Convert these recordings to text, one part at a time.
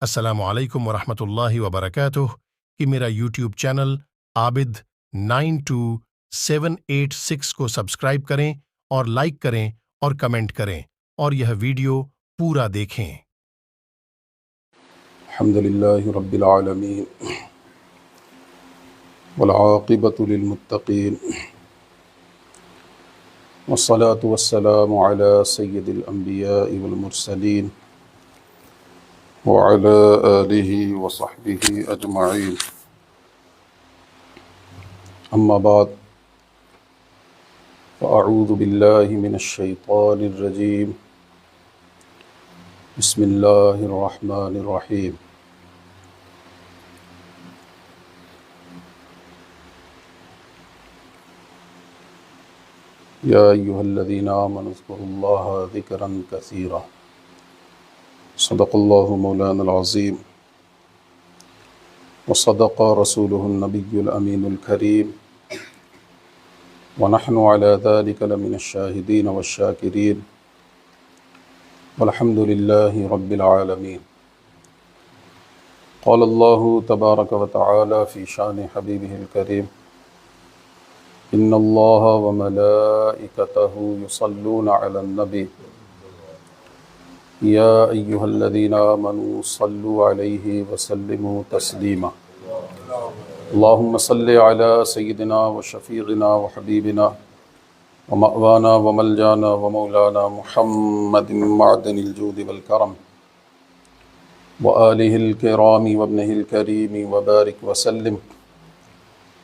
अस्सलामु अलैकुम वरहमतुल्लाहि वबरकातुह कि मेरा यूट्यूब चैनल आबिद 92786 को सब्सक्राइब करें और लाइक करें और कमेंट करें और यह वीडियो पूरा देखें। अल्हम्दुलिल्लाहि रब्बिल आलमीन वल आक़िबतु लिल मुत्तक़ीन वस्सलातु वस्सलामु अला सय्यिदिल अंबियाइ वल मुरसलीन व अला आलिहि व सहबिहि अजमईन। अम्मा बाद फ़अऊज़ु बिल्लाहि मिनश शैतानिर रजीम। बिस्मिल्लाहिर रहमानिर रहीम। या अय्युहल्लज़ीना आमनु ज़्कुरुल्लाह ज़िक्रन कसीरा। सदक़ल्लाहु मौलानल अज़ीम व सदक़ रसूलुहुन नबियुल अमीनुल करीम व नहनु अला ज़ालिका लमिनश शाहिदीन वश्शाकिरीन वल्हम्दुलिल्लाहि रब्बिल आलमीन। क़ालल्लाहु तबारक व तआला फ़ी शानि हबीबिहिल करीम इन्नल्लाह व मलाइकतहु युसल्लूना अलन नबी या अय्युहल्लज़ीना आमनू सल्लु अलैहि व सल्लिमू तस्लीमा। अल्लाहुम्मा सल्लि अला सय्यिदिना व शफ़ीइना व हबीबिना व मअवाना व मलजाना व मौलाना मुहम्मदिन मअदनिल जूदि वल करम व आलिहिल किरामी व इब्निहिल करीमी व बारिक व सल्लिम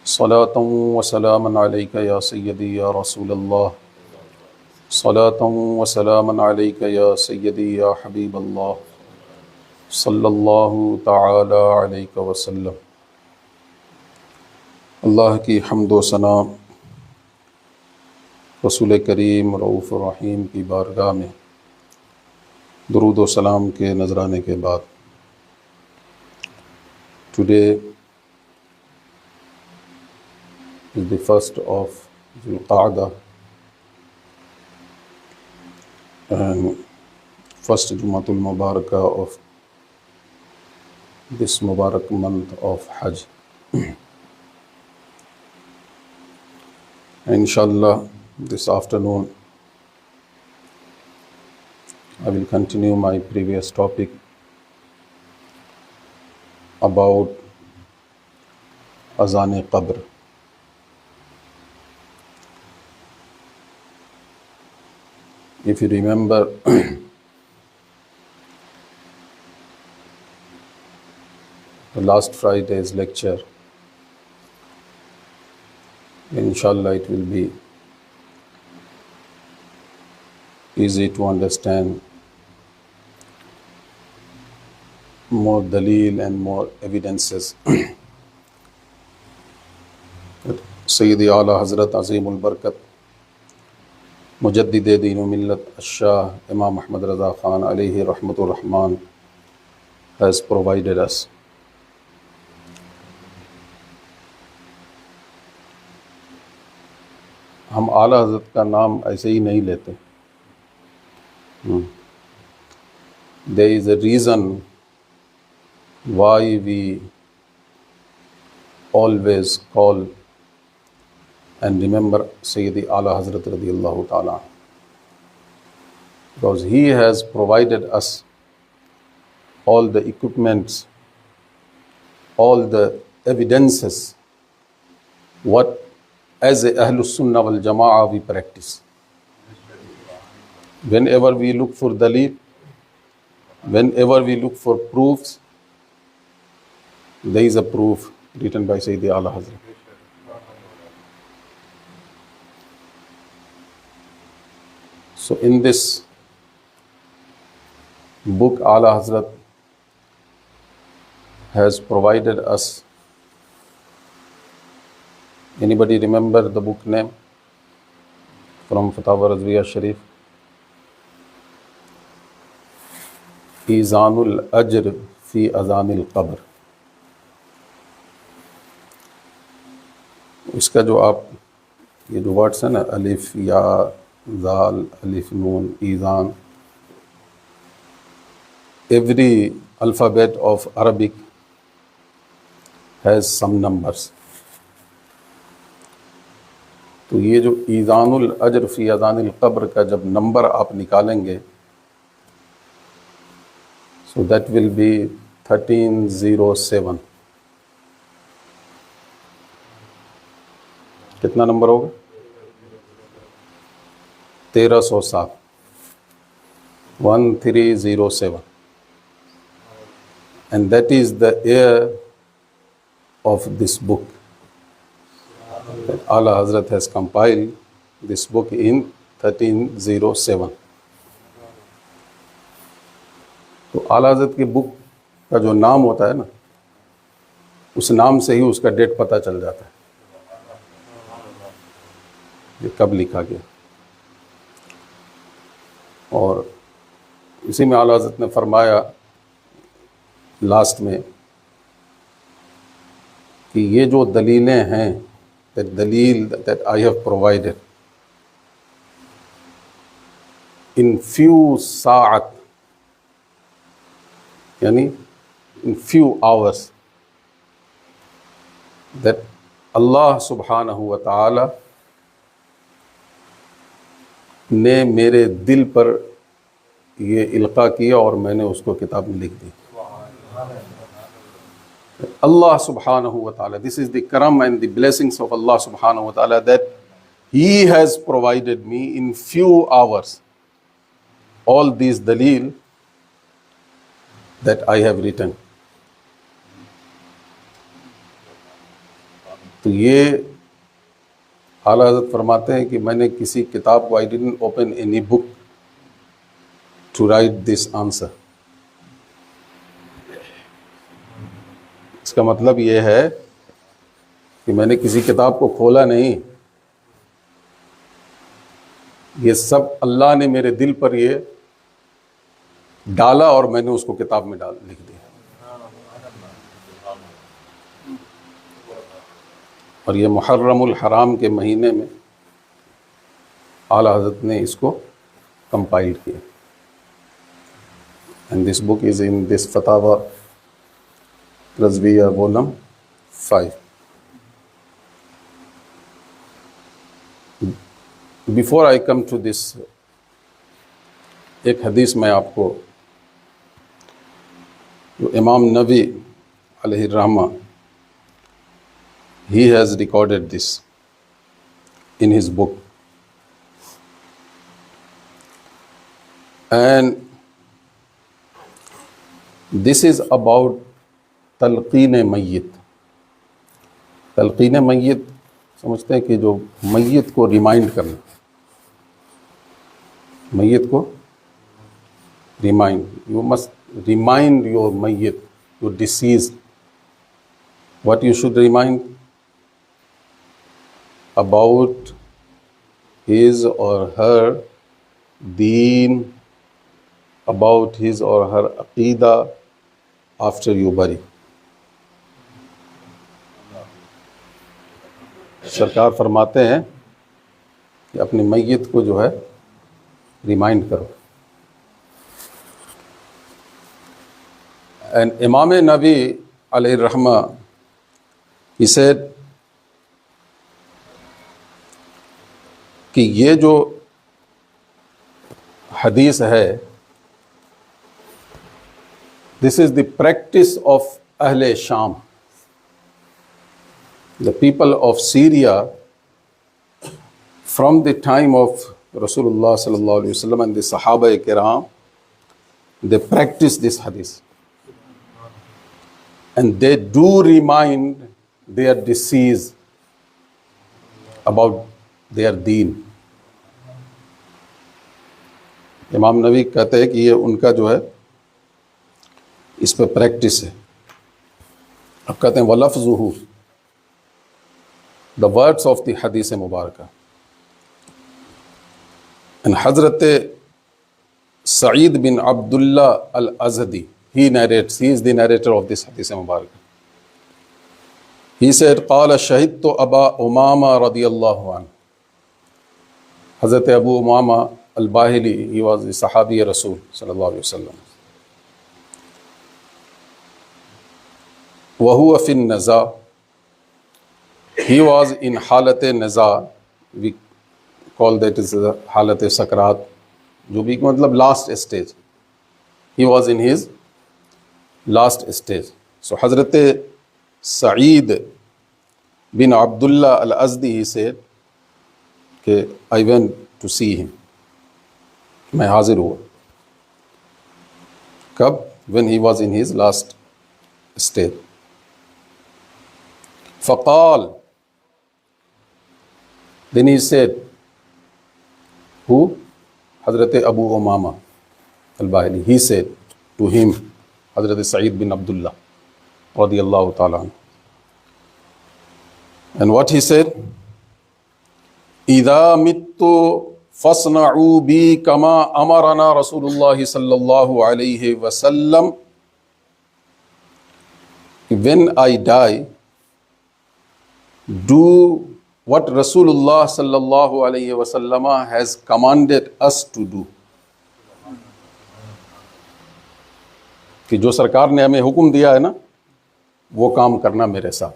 सलातन व सलामन अलैका या सय्यदी या रसूलल्लाह। सलातन व सलामन अलैका या सय्यदी या हबीबल्लाह सल्लल्लाहु तआला अलैका वसल्लम। अल्लाह की हम्द व सना रसूल करीम रऊफ़ रहीम की बारगाह में दुरूद व सलाम के नजराने के बाद today is the first of Dhul-Qa'dah and first Jumatul Mubarakah of this Mubarak month of Hajj. Inshallah, this afternoon I will continue my previous topic about Azan-e-Qabr. If you remember, the last Friday's lecture, inshallah it will be easy to understand more dalil and more evidences that Sayyidi Ala Hazrat Azimul Barakat मुजद्दिद दीन व मिल्लत शाह इमाम अहमद रज़ा ख़ान अलैहि रहमतुर Rahman has provided us. हम आला हज़रत का नाम ऐसे ही नहीं लेते। There is a reason why we always call and remember Sayyidi Ala Hazrat radiyallahu ta'ala, because he has provided us all the equipments, all the evidences, what as a Ahlus Sunnah wal Jama'ah we practice. Whenever we look for dalil, whenever we look for proofs, there is a proof written by Sayyidi Ala Hazrat. So in this book, Ala Hazrat has provided us. Anybody remember the book name from Fatawa Razviya Sharif? Izanul Ajr fi Azanil Qabr. इसका जो आप ये जो words है ना, अलिफ या जाल अलिफ नून ईज़ान, every alphabet of Arabic has some numbers. तो ये जो ईज़ानुल अज्र फ़ी अज़ानिल क़ब्र का जब नंबर आप निकालेंगे, so that will be 1307. कितना नंबर होगा? 1307. 1307. And that is the year of this book. That Ala Hazrat has compiled this book in 1307. तो आला हज़रत की बुक का जो नाम होता है ना, उस नाम से ही उसका डेट पता चल जाता है, ये कब लिखा गया। और इसी में आला हज़रत ने फरमाया लास्ट में कि ये जो दलीलें हैं, that दलील that I have provided in few साअत, यानी in few hours, that Allah subhanahu wa ta'ala ने मेरे दिल पर ये इल्का किया और मैंने उसको किताब में लिख दी। Allah subhanahu wa ta'ala, this is the karam and the blessings of Allah subhanahu wa ta'ala, that He has provided me in few hours all these dalil that I have written. तो ये आला हज़रत फरमाते हैं कि मैंने किसी किताब को, I didn't open any book to write this answer. इसका मतलब ये है कि मैंने किसी किताब को खोला नहीं, ये सब अल्लाह ने मेरे दिल पर ये डाला और मैंने उसको किताब में लिख दिया। और ये मुहर्रमुल हराम के महीने में आला हज़रत ने इसको कंपाइल किया। And this book is in this Fatawa Razavia volume 5। Before I come to this, एक हदीस मैं आपको, जो इमाम नबी अलैहि रहमा, he has recorded this in his book, and this is about तलक़ीन मय्यत। तलक़ीन मय्यत समझते हैं कि जो मय्यत को रिमाइंड करना, मय्यत को remind, you must remind your mayyit, your deceased. What you should remind? About his or her deen, about his or her aqeedah after you bury. सरकार फरमाते हैं कि अपनी मय्यत को जो है रिमाइंड करो। And Imam Nabi alayhi rahma, he said कि ये जो हदीस है, this is the practice of Ahle Sham, the people of Syria, from the time of Rasulullah sallallahu alaihi wasallam and the Sahaba kiram, they practice this hadith. And they do remind their deceased about their deen. इमाम नबी कहते हैं कि ये उनका जो है इस पर प्रैक्टिस है। अब कहते हैं वलफ्ज़ुहु, the words of the hadith Mubaraka. And Hazrat Sa'id bin Abdullah al-Azdi, he narrates, he is the narrator of this hadith mubarak. He said, قال شهدت أبا أمامة رضي الله عنه. Hazrat Abu Umama al-Bahili, he was the Sahabi Rasul sallallahu alaihi wasallam. वहुवा फिन नज़ा, he was in हालत नज़ा, we call that is हालत सकरात, जो भी मतलब last stage, he was in his last stage. So Hazrat Sa'id bin Abdullah al-Azdi, he said कि I went to see him, मैं हाजिर हुआ. कब? When he was in his last stage. فقال, then he said, who? Hazrat Abu Umama al-Bahili, he said to him, Hazrat Sa'id bin Abdullah radiyallahu ta'ala anhu. And what he said? إِذَا مِتُّ فَاصْنَعُوا بِي كَمَا أَمَرَنَا رَسُولُ اللَّهِ صَلَّى اللَّهُ عَلَيْهِ وَسَلَّمَ. When I die, do what Rasulullah sallallahu alayhi wa sallam has commanded us to do. कि जो सरकार ने हमें हुक्म दिया है ना, वो काम करना मेरे साथ.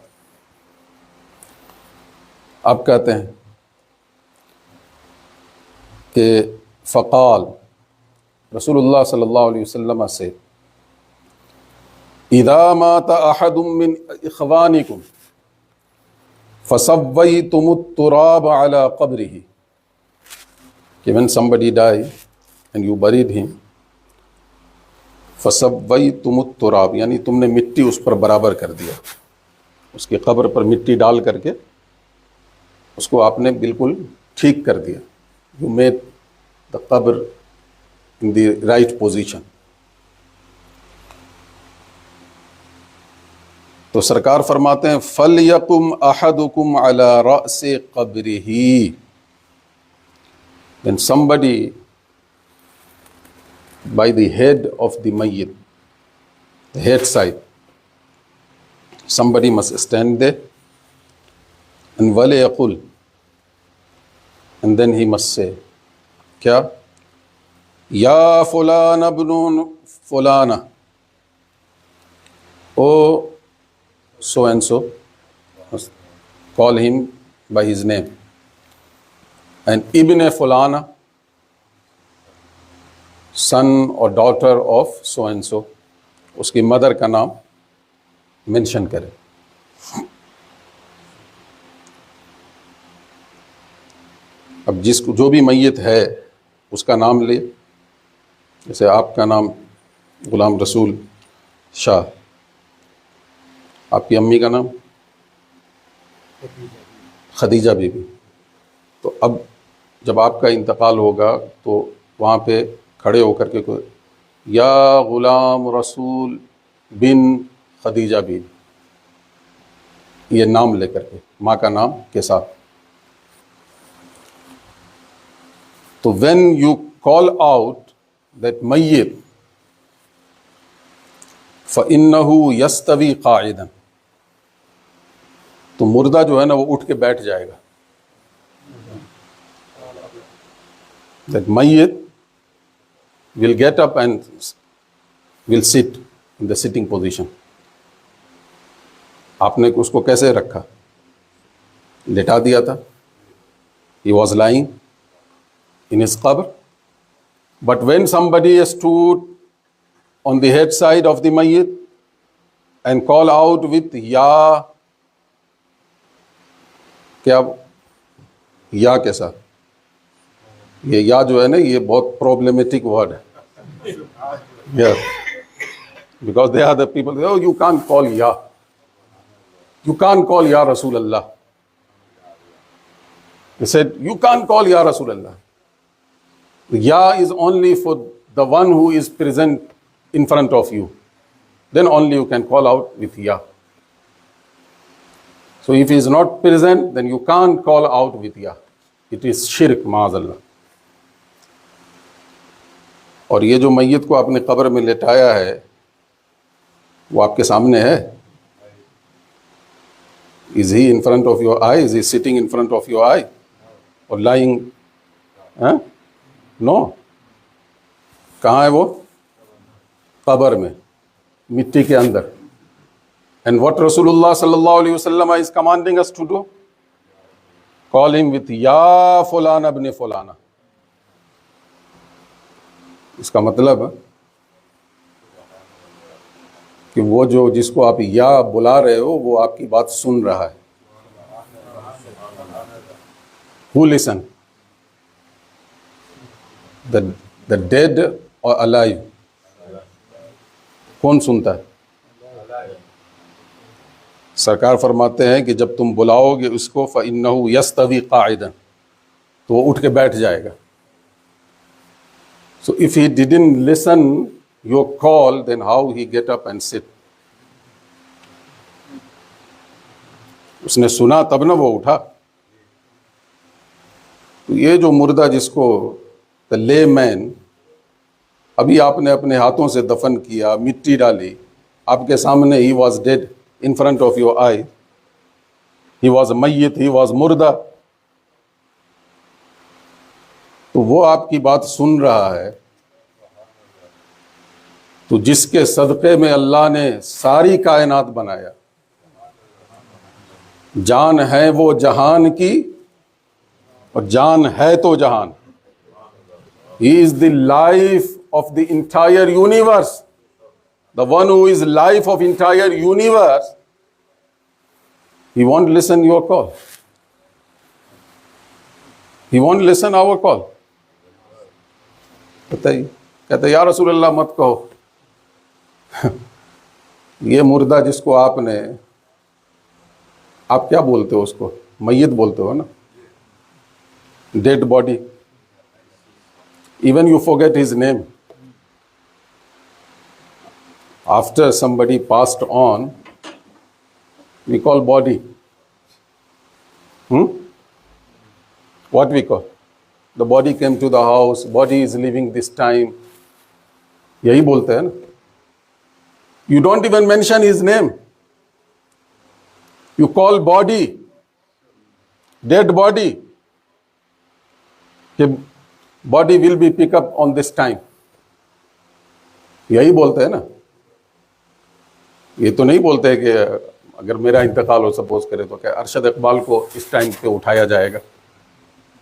आप कहते हैं कि फ़क़ाल, रसूलुल्लाह सल्लल्लाहु अलैहि वसल्लम से, इज़ा माता अहदुम मिन इख़वानिकुम फ़सव्वय्तुमुत तुराब अला क़ब्रिही, कि when somebody died and you buried him, फ़सव्वय्तुमुत Turab, यानी तुमने मिट्टी उस पर बराबर कर दिया, उसकी कब्र पर मिट्टी डाल करके उसको आपने बिल्कुल ठीक कर दिया. You made the qabr in the right position. तो सरकार फरमाते हैं फलयकुम अहदुकुम अला रअसे क़ब्रिही, then somebody by the head of the mayyit, the head side, somebody must stand there, and walayaqul, and then he must say, क्या? या फुलान अब्नुन फुलाना, ओ so and so, call him by his name, and ibn fulana, son or daughter of so and so, उसकी mother का नाम mention करे. अब जिसको जो भी मैयत है उसका नाम ले, जैसे आपका नाम गुलाम रसूल शाह, आपकी अम्मी का नाम खदीजा बीबी. तो अब जब आपका इंतकाल होगा तो वहाँ पे खड़े होकर के कोई या गुलाम रसूल बिन खदीजा बीबी, ये नाम लेकर के माँ का नाम के साथ. तो when you call out that mayyit, फ़इन्नहु यस्तवी क़ाइदन, तो मुर्दा जो है ना वो उठ के बैठ जाएगा. That mayyit will get up and will sit in the sitting position. आपने उसको कैसे रखा? लेटा दिया था. He was lying in his qabr. But when somebody stood on the head side of the mayyit and call out with ya, क्या या के साथ? ये या जो है ना, ये बहुत problematic word है. Yes, because they are the people, oh, you can't call ya, you can't call ya Rasulullah. They said you can't call ya Rasulullah. Ya is only for the one who is present in front of you. Then only you can call out with ya. So if he is not present, then you can't call out with ya. It is shirk, maazallah. और ये जो मैयत को आपने कब्र में लेटाया है वो आपके सामने है. Is he in front of your eye? Is he sitting in front of your eye or lying? No. कहाँ है वो? कब्र में, मिट्टी के अंदर. And what Rasulullah sallallahu alaihi wasallam is commanding us to do? Call him with Ya Fulana ibn Fulana. इसका मतलब है कि वो जो जिसको आप या बुला रहे हो वो आपकी बात सुन रहा है. Who listen? The dead or alive? कौन सुनता है? सरकार फरमाते हैं कि जब तुम बुलाओगे उसको फ़इन्नहु यस्तवी क़ाइदन, तो वो उठ के बैठ जाएगा. So if he didn't listen your call, then how he get up and sit? उसने सुना तब ना वो उठा. तो ये जो मुर्दा जिसको द लेमैन, अभी आपने अपने हाथों से दफन किया, मिट्टी डाली, आपके सामने he was dead in front of your eye, he was mayyit, he was मुर्दा, तो वो आपकी बात सुन रहा है. तो जिसके सदक़े में अल्लाह ने सारी कायनात बनाया, जान है वो जहान की और जान है तो जहान. He is the life of the entire universe. The one who is life of entire universe, he won't listen your call. He won't listen our call. बताइए, कहते या रसूल अल्लाह मत कहो. ये मुर्दा जिसको आपने, आप क्या बोलते हो उसको? मय्यत बोलते हो ना, dead body. Even you forget his name. After somebody passed on, we call body. What we call? The body came to the house, body is leaving this time. यही बोलते हैं ना. You don't even mention his name. You call body, dead body. कि body will be pick up on this time. यही बोलते हैं ना. ये तो नहीं बोलते कि अगर मेरा इंतकाल हो सपोज करे तो क्या अरशद इकबाल को इस टाइम पे उठाया जाएगा?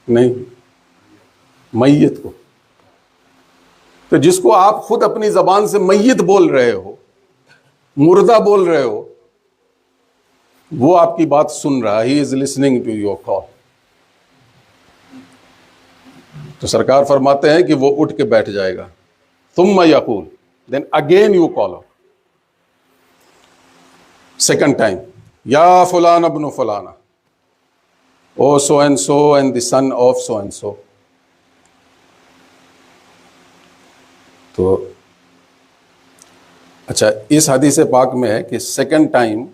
नहीं, मय्यत को. तो जिसको आप खुद अपनी जबान से मय्यत बोल रहे हो, मुर्दा बोल रहे हो, वो आपकी बात सुन रहा है. He is listening to your call. तो सरकार फरमाते हैं कि वो उठ के बैठ जाएगा. थुम्मा यकूल, then again you call. Second time, Ya Fulana ibn Fulana, O so and the son of so and so. तो अच्छा, इस हदीस पाक में है कि सेकंड टाइम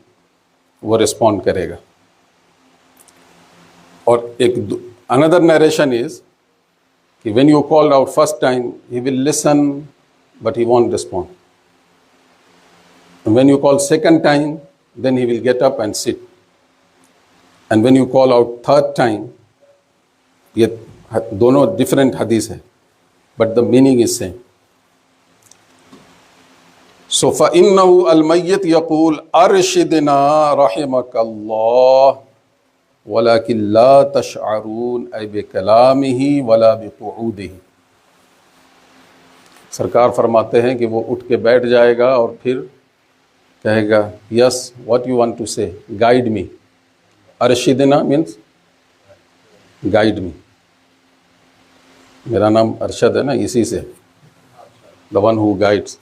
वो रिस्पॉन्ड करेगा. और एक अनदर नरेशन इज कि when you called out first time he will listen but he want respond. When you call second time, then he will get up and sit. And when you call out third time, ये दोनों different hadith है, but the meaning is same. So فَإِنَّهُ الْمَيِّتْ يَقُولُ أَرْشِدْنَا رَحِمَكَ اللَّهُ وَلَكِنْ لَا تَشْعَرُونَ أي بِكَلَامِهِ وَلَا بِقُعُودِهِ. सरकार फरमाते हैं कि वो उठ के बैठ जाएगा और फिर कहेगा, yes what you want to say, guide me. अरशिदना मीन्स गाइड मी. मेरा नाम अरशद है ना, इसी से, द वन हु गाइड्स.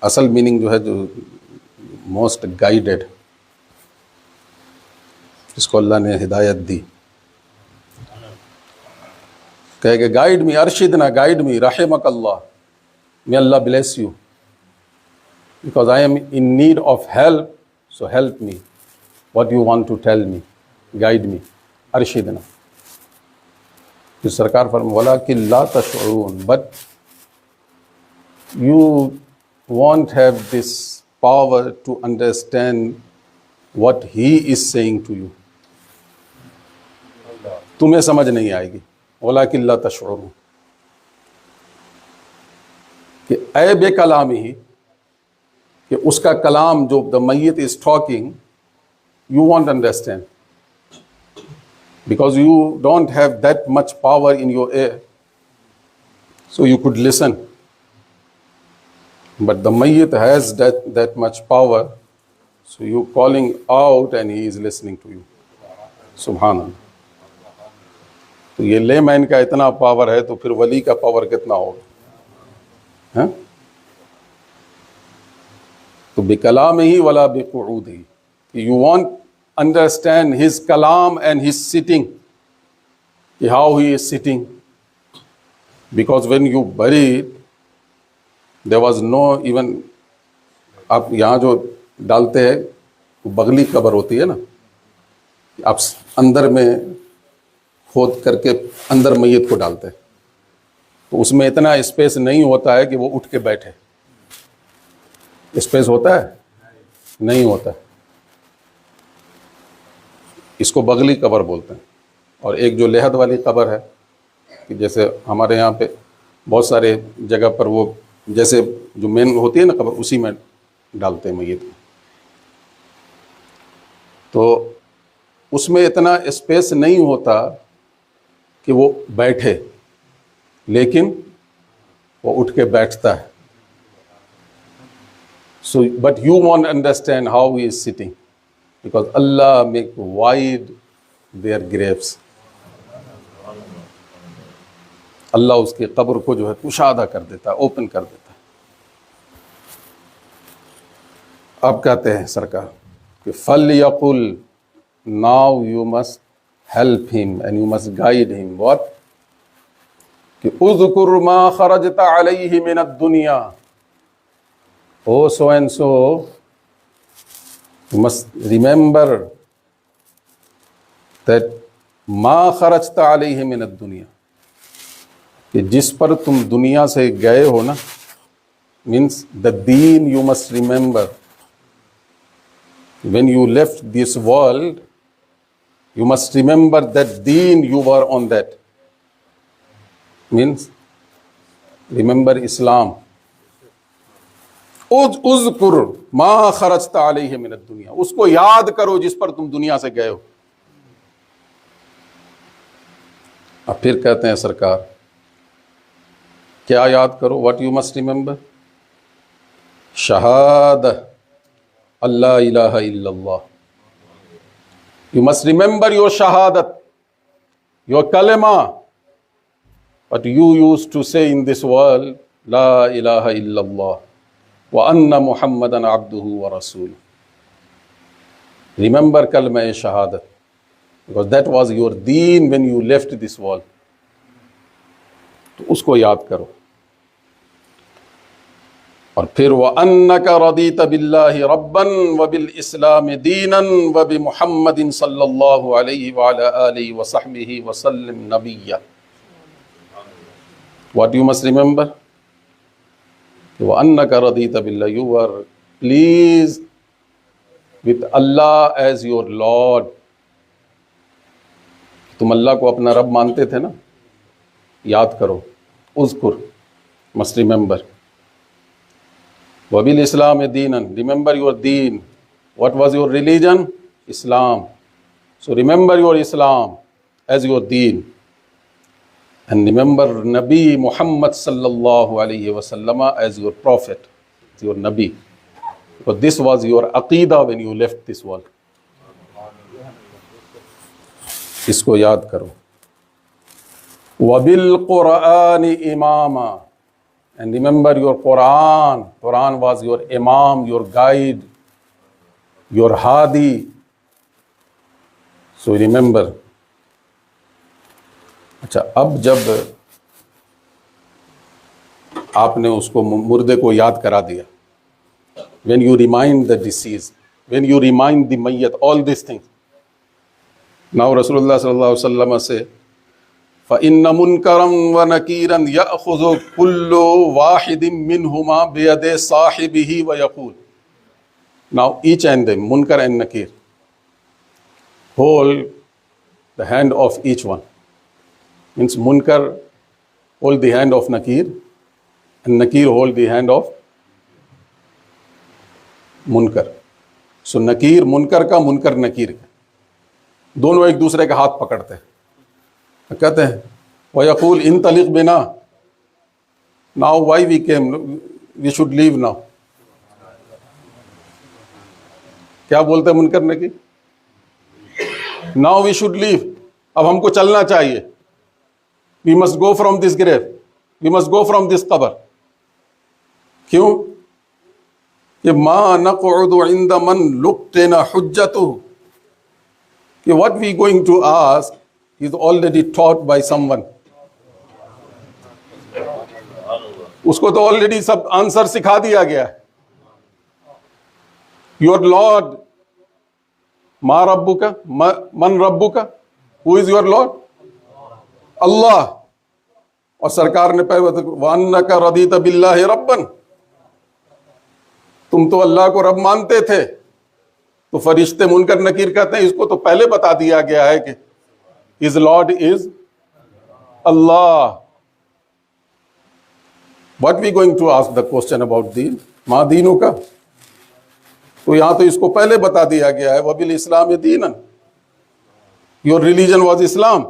असल मीनिंग जो है, जो मोस्ट गाइडेड, जिसको अल्लाह ने हिदायत दी, कहेगा गाइड मी, अरशिदना, गाइड मी, रहिमक Allah, may Allah bless you, because I am in need of help, so help me, what you want to tell me, guide me, अरशिदना. तो सरकार फरमाया वलाकिन ला तशऊरून, but you won't have this power to understand what he is saying to you. तुम्हें समझ नहीं आएगी, वलाकिन ला तशऊरून, कि ऐ बेकलामी ही, कि उसका कलाम जो द मय्यत is talking, you won't understand because you don't have that much power in your ear, so you could listen, but the mayyit has that much power, so you calling out and he is listening to you. Subhanallah. तो ये layman का इतना power है तो फिर वली का power कितना होगा, हैं? तो बिकलाम ही वला बिक़ुऊद ही, you won't understand his kalam and his sitting, how he is sitting, because when you buried there was no even, आप यहाँ जो डालते हैं वो बगली कब्र होती है ना, आप अंदर में खोद करके अंदर मैयत को डालते हैं, तो उसमें इतना स्पेस नहीं होता है कि वो उठ के बैठे। स्पेस होता है? नहीं होता है। इसको बगली कब्र बोलते हैं। और एक जो लेहद वाली कब्र है, कि जैसे हमारे यहाँ पे बहुत सारे जगह पर वो जैसे जो मेन होती है ना कब्र, उसी में डालते हैं मैयत को, तो उसमें इतना स्पेस नहीं होता कि वो बैठे, लेकिन वो उठ के बैठता है। So, but you won't understand how he is sitting, because Allah make wide their graves. अल्लाह उसकी कब्र को जो है कुशादा कर देता है, ओपन कर देता है। अब कहते हैं सरकार कि फलयकुल, now you must help him and you must guide him. What? कि उज़कुर मा खरजता अलैहि मिन दुनिया, oh so and so, you must remember that मा खरजता अलैहि मिन दुनिया, कि जिस पर तुम दुनिया से गए हो ना, means the deen you must remember. When you left this world, you must remember that deen you were on that. Means remember Islam. उज़कुर मा खरजता अलैहि मिन दुनिया, उसको याद करो जिस पर तुम दुनिया से गए हो। अब फिर कहते हैं सरकार क्या याद करो? What you must remember? शहादा अल्ला इलाहा इल्लल्लाह, you must remember your shahadat, your kalima, what you used to say in this world, la ilaha illallah wa anna muhammadan abduhu wa rasuluh. Remember kalima shahadat, because that was your deen when you left this world. तो उसको याद करो। और फिर व अन्नका रदीत बिल्लाहि रब्बन व bill इस्लाम दीनन व बि मुहम्मदिन सल्लल्लाहु अलैहि व अला आलिहि व सहबिहि व सल्लम नबिय्या। What you must remember? व अन्नका रदीत बिल्लाह, you were pleased with Allah as your Lord। तुम अल्लाह को अपना रब मानते थे ना, याद करो। उज़कुर, must remember। वबिल इस्लाम दीनन, remember your deen. What was your religion? Islam. So remember your Islam as your deen, and remember Nabi Muhammad sallallahu alaihi wasallam as your prophet, as your Nabi, because this was your aqeedah when you left this world. इसको याद करो। वबिल Quran Imama, and remember your Quran. Quran was your imam, your guide, your hadi. So remember. अच्छा, अब जब आपने उसको मुर्दे को याद करा दिया, when you remind the deceased, when you remind the mayyat, all these things. Now Rasulullah sallallahu alaihi wasallam say, فَإِنَّ مُنْكَرًا وَنَكِيرًا يَأْخُذُ كُلُّ وَاحِدٍ مِّنْهُمَا بِيَدِ صَاحِبِهِ وَيَقُولُ. Now each and them, Munkar and Nakir, hold the hand of each one means Munkar hold the hand of Nakir and Nakir hold the hand of Munkar. So Nakir Munkar का, Munkar Nakir का, दोनों एक दूसरे का हाथ पकड़ते हैं, कहते हैं वयक़ूल इन तलिक़ बिना, now why we came, we should leave now. क्या बोलते हैं मुनकर नकीर? Now we should leave, अब हमको चलना चाहिए. We must go from this grave, we must go from this कब्र. क्यों? कि मा नक़उदु इंद मन लुक़्तिना हुज्जतुहु, कि what we going to ask is already taught by someone. उसको तो ऑलरेडी सब आंसर सिखा दिया गया है. योर लॉर्ड, मा रब्बुका, मन रब्बुका, हु इज योर लॉर्ड? अल्लाह. और सरकार ने पहले वअन्नका रदीत बिल्लाहि रब्बन, तुम तो अल्लाह को रब मानते थे. तो फरिश्ते मुनकर नकीर कहते हैं इसको तो पहले बता दिया गया है कि his Lord is Allah. What we going to ask the question about दीन? मा दीनों का, तो यहां तो इसको पहले बता दिया गया है वबिल इस्लाम दीनन, your religion was Islam.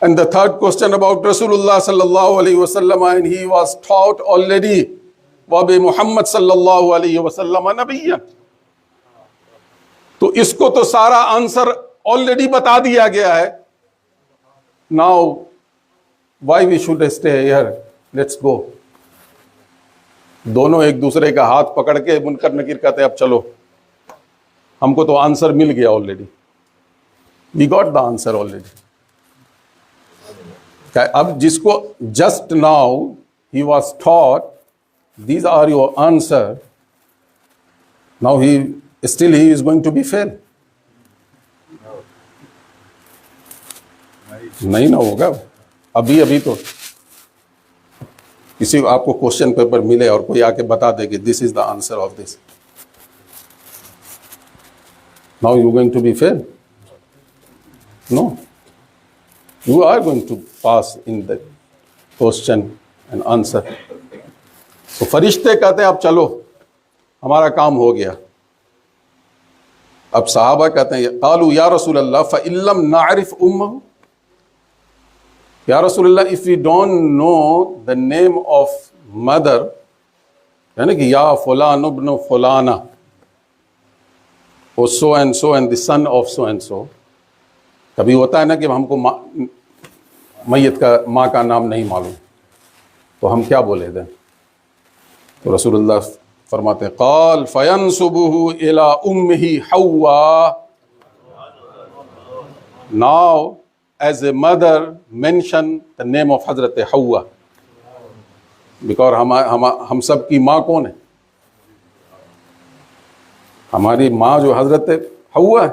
And the third question about Rasulullah sallallahu alaihi wasallam, and he was taught already wabi Muhammad sallallahu alaihi wasallam नबिय्यन. तो इसको तो सारा आंसर ऑलरेडी बता दिया गया है. Now why we should stay here? Let's go. दोनों एक दूसरे का हाथ पकड़ के मुनकर नकीर कहते हैं अब चलो, हमको तो आंसर मिल गया already. We got the answer already. अब जिसको just now he was taught these are your answer, now he is going to be fail. नहीं ना होगा. अभी तो किसी को आपको क्वेश्चन पेपर मिले और कोई आके बता दे कि this is the answer of this, now you going to be fail? No, you are going to pass in the question and answer. तो फरिश्ते कहते हैं अब चलो, हमारा काम हो गया. अब सहाबा कहते हैं कालू या रसूल अल्लाह फ़इल्लम नअरिफ उम्महु, या रसूलल्लाह if we don't know the name of mother, यानी कि या फलान इब्न फलाना और so and the son of so and so. कभी होता है ना कि हमको मैयत का माँ का नाम नहीं मालूम, तो हम क्या बोले दें? तो रसूलुल्लाह फरमाते हैं क़ाल फ़यंसुबुहु इला उम्मिही हव्वा. Now as a mother mention the name of Hazrat Hawwa, because हम सब की माँ कौन है? हमारी माँ जो हजरत हव्वा है,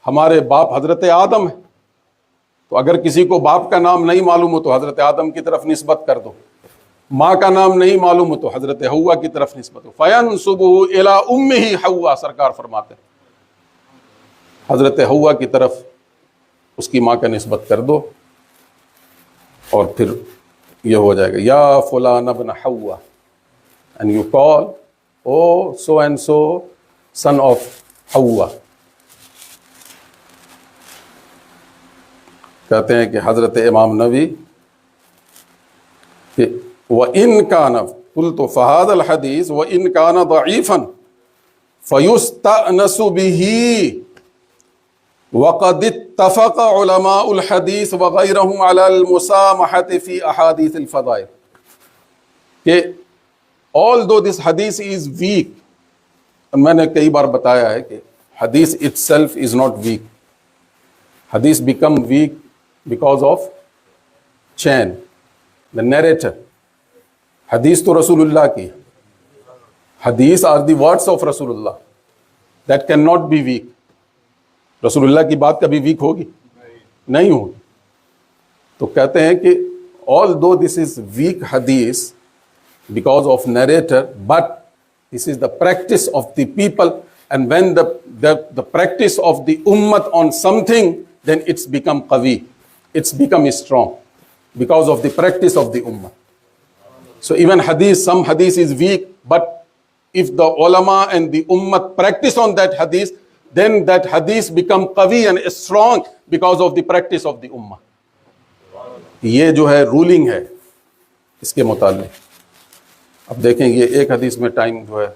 हमारे बाप हजरत आदम है. तो अगर किसी को बाप का नाम नहीं मालूम हो तो हजरत आदम की तरफ निस्बत कर दो, माँ का नाम नहीं मालूम हो तो हजरत हव्वा की तरफ निस्बत हो. फ़यंसुबुहु इला उम्मिही हव्वा, सरकार फरमाते हजरत हव्वा की तरफ उसकी माँ का निस्बत कर दो और फिर यह हो जाएगा या फलान इब्न हव्वा, and you call O so and so son of हव्वा. कहते हैं कि हजरत इमाम नबी कि व इन काना कुल्तु फ़हादल हदीस व इन काना दईफन फ़युस्तअनसु बिही वक़द इत्तफ़क़ उलमाउल हदीस व गैरहुम अलल मुसामहति फ़ी अहादीसिल फ़दाइल, कि ऑल दो दिस हदीस इज़ वीक. मैंने कई बार बताया है कि हदीस इटसेल्फ इज़ नॉट वीक. हदीस become weak because of chain, the narrator. हदीस तो रसूलुल्लाह की, हदीस आर द वर्ड्स ऑफ रसूलुल्लाह, that can not be weak. रसूलुल्लाह की बात कभी वीक होगी? नहीं होगी. तो कहते हैं कि although this is weak हदीस because of narrator, but this is the practice of the people, and when the practice of the उम्मत on something then it's become qawi, it's become strong because of the practice of the ummah. So even hadith, some hadith is weak, but if the ulama and the ummah practice on that hadith, then that hadith become qawi and strong because of the practice of the ummah. ये जो है ruling है इसके मुतालिक. अब देखें ये एक हदीस में टाइम जो है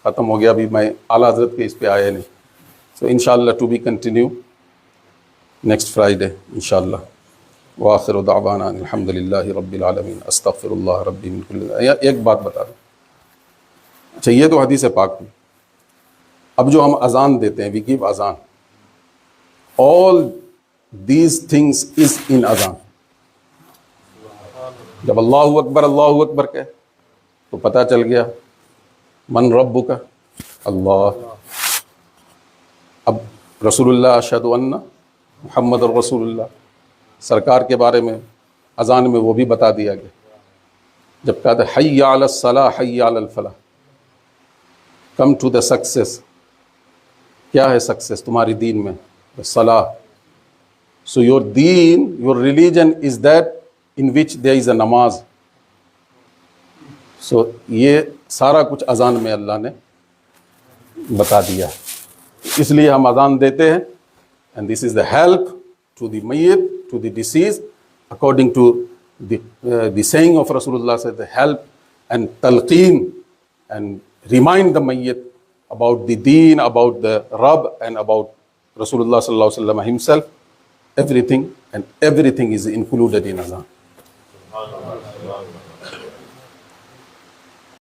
ख़त्म हो गया, अभी मैं आला हज़रत के इस पे आया नहीं. सो इंशाअल्लाह to be continue next Friday इंशाअल्लाह. व आखिर दावाना अल्हम्दुलिल्लाहि रब्बिल आलमीन अस्तगफिरुल्लाह रब्बी मिन कुल्लि. एक बात बता दूं, अच्छा ये तो हदीस पाक हुई. अब जो हम अजान देते हैं, वी गिव अजान, all these things is in अजान. जब अल्लाहु अकबर कहे तो पता चल गया मन रब्बुका अल्लाह. अब रसूलुल्लाह अशहदु अन्ना मुहम्मद रसूलुल्लाह सरकार के बारे में अजान में वो भी बता दिया गया. जब कहा था हय्या अलस सलाह हय्या अलल फलाह, कम टू द सक्सेस. क्या है सक्सेस तुम्हारी दीन में? सलाह. So your Deen, your religion is that in which there is a namaz. So ये सारा कुछ अजान में अल्लाह ने बता दिया. इसलिए हम अजान देते हैं. And this is the help to the mayyit, to the deceased, according to the saying of Rasulullah said, the help and talqeen, and remind the mayyit about the deen, about the Rabb, and about Rasulullah sallallahu alaihi wasallam himself. Everything is included in azan.